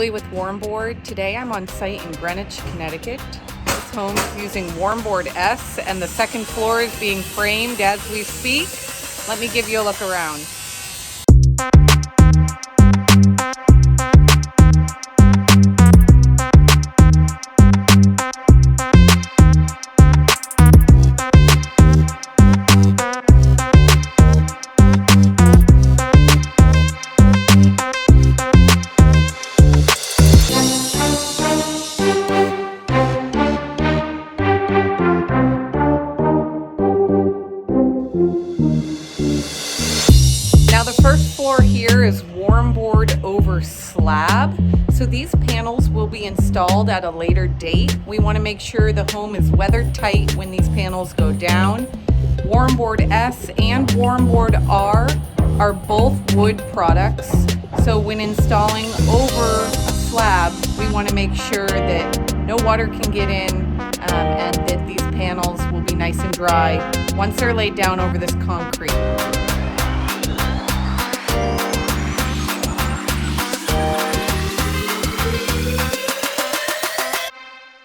Julie with Warmboard. Today I'm on site in Greenwich, Connecticut. This home is using Warmboard-S and the second floor is being framed as we speak. Let me give you a look around. Now the first floor here is warmboard over slab. So these panels will be installed at a later date. We want to make sure the home is weather tight when these panels go down. Warmboard-S and Warmboard-R are both wood products. So when installing over a slab, we want to make sure that no water can get in and that these panels will be nice and dry once they're laid down over this concrete.